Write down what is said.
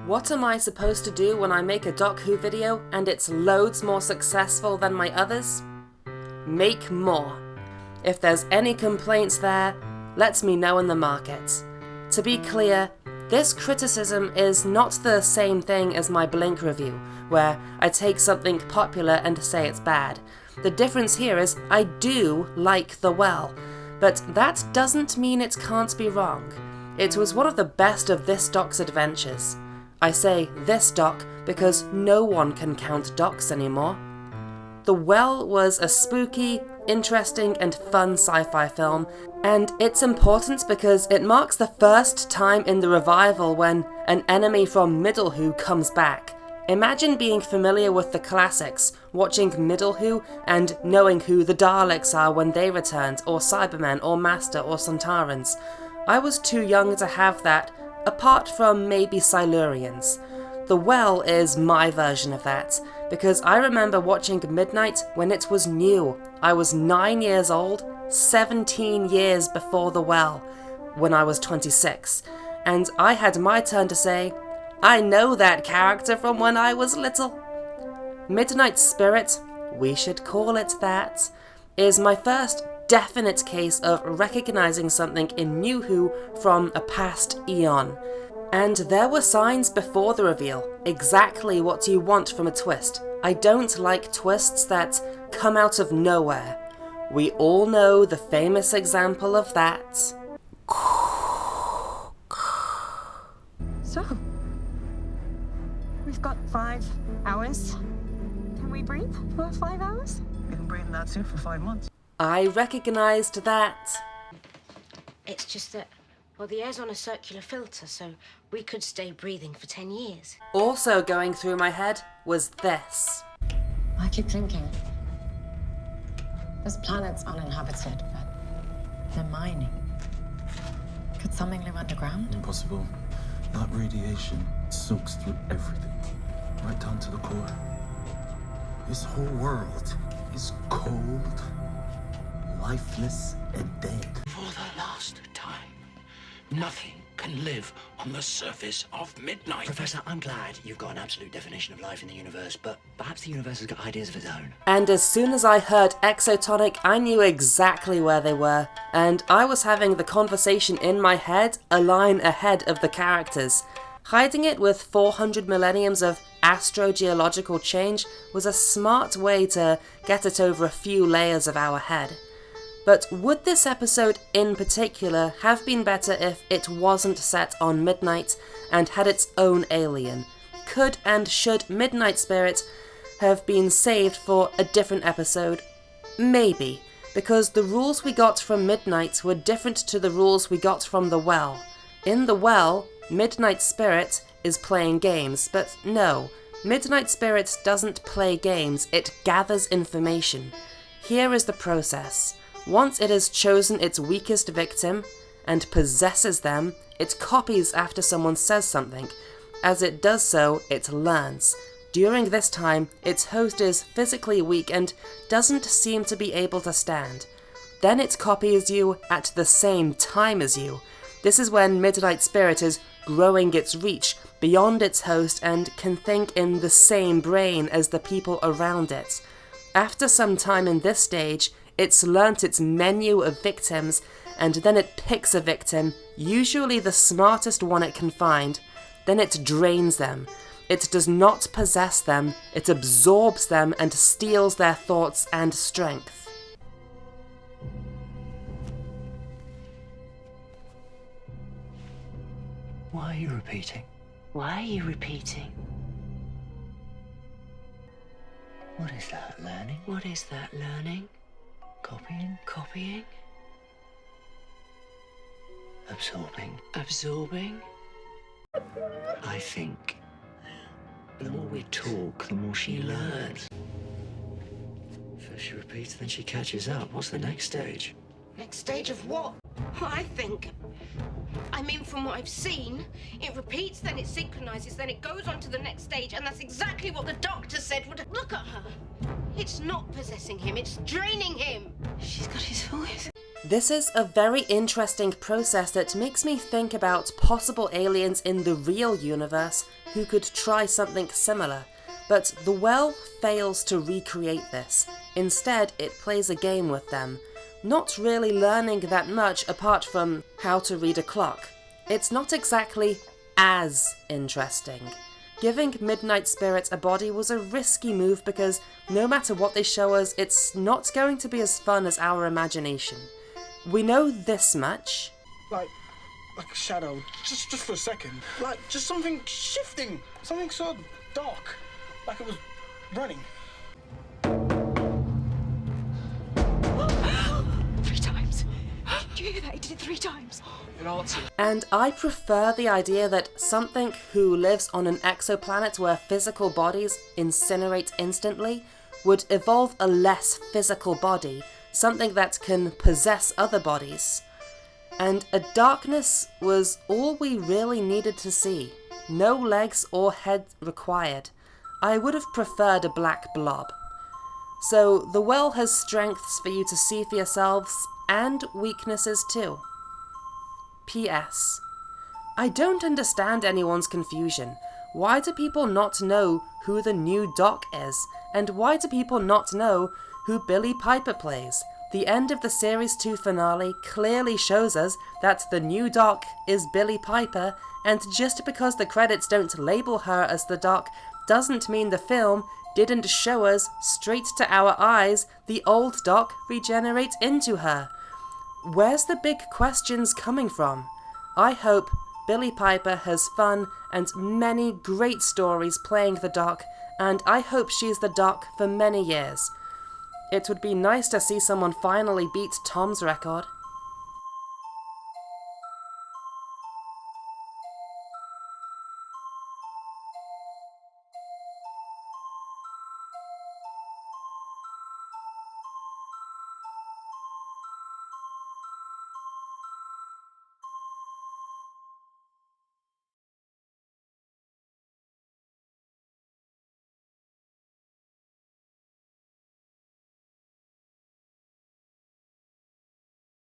What am I supposed to do when I make a Doc Who video and it's loads more successful than my others? Make more. If there's any complaints there, let me know in the market. To be clear, this criticism is not the same thing as my Blink review, where I take something popular and say it's bad. The difference here is I do like The Well, but that doesn't mean it can't be wrong. It was one of the best of this doc's adventures. I say this doc because no one can count docs anymore. The Well was a spooky, interesting and fun sci-fi film, and it's important because it marks the first time in the revival when an enemy from Middle Who comes back. Imagine being familiar with the classics, watching Middle Who and knowing who the Daleks are when they returned, or Cybermen, or Master, or Sontarans. I was too young to have that, apart from maybe Silurians. The Well is my version of that, because I remember watching Midnight when it was new. I was 9 years old, 17 years before The Well, when I was 26, and I had my turn to say, I know that character from when I was little. Midnight Spirit, we should call it that, is my first definite case of recognizing something in New Who from a past eon. And there were signs before the reveal, exactly what you want from a twist. I don't like twists that come out of nowhere. We all know the famous example of that. So, we've got 5 hours. Can we breathe for 5 hours? We've been breathing that suit for 5 months. I recognised that. It's just that, well, the air's on a circular filter, so we could stay breathing for 10 years. Also going through my head was this. I keep thinking, this planet's uninhabited, but they're mining. Could something live underground? Impossible. That radiation soaks through everything, right down to the core. This whole world is cold, lifeless, and dead. For the last time, nothing can live on the surface of midnight. Professor, I'm glad you've got an absolute definition of life in the universe, but perhaps the universe has got ideas of its own. And as soon as I heard exotonic, I knew exactly where they were, and I was having the conversation in my head a line ahead of the characters. Hiding it with 400 millenniums of astrogeological change was a smart way to get it over a few layers of our head. But would this episode in particular have been better if it wasn't set on Midnight and had its own alien? Could and should Midnight Spirit have been saved for a different episode? Maybe, because the rules we got from Midnight were different to the rules we got from The Well. In The Well, Midnight Spirit is playing games, but no, Midnight Spirit doesn't play games, it gathers information. Here is the process. Once it has chosen its weakest victim and possesses them, it copies after someone says something. As it does so, it learns. During this time, its host is physically weak and doesn't seem to be able to stand. Then it copies you at the same time as you. This is when Midnight Spirit is growing its reach beyond its host and can think in the same brain as the people around it. After some time in this stage, it's learnt its menu of victims, and then it picks a victim, usually the smartest one it can find. Then it drains them. It does not possess them, it absorbs them and steals their thoughts and strength. Why are you repeating? Why are you repeating? What is that, learning? What is that, learning? Copying? Copying? Absorbing? Absorbing? I think the more we talk, the more she learns. First she repeats, then she catches up. What's the next stage? Next stage of what? I mean, from what I've seen, it repeats, then it synchronizes, then it goes on to the next stage, and that's exactly what the doctor said would... Look at her. It's not possessing him, it's draining him. She's got his voice. This is a very interesting process that makes me think about possible aliens in the real universe who could try something similar, but The Well fails to recreate this. Instead, it plays a game with them, not really learning that much apart from how to read a clock. It's not exactly as interesting. Giving Midnight Spirits a body was a risky move because no matter what they show us, it's not going to be as fun as our imagination. We know this much. Like a shadow, just for a second. Like, just something shifting. Something so dark. Like it was running. 3 times. Did you hear that? He did it 3 times. And I prefer the idea that something who lives on an exoplanet where physical bodies incinerate instantly would evolve a less physical body, something that can possess other bodies. And a darkness was all we really needed to see. No legs or head required. I would have preferred a black blob. So The Well has strengths for you to see for yourselves, and weaknesses too. P.S. I don't understand anyone's confusion. Why do people not know who the new Doc is? And why do people not know who Billy Piper plays? The end of the Series 2 finale clearly shows us that the new Doc is Billy Piper, and just because the credits don't label her as the Doc doesn't mean the film didn't show us, straight to our eyes, the old Doc regenerate into her. Where's the big questions coming from? I hope Billy Piper has fun and many great stories playing the Doc, and I hope she's the Doc for many years. It would be nice to see someone finally beat Tom's record.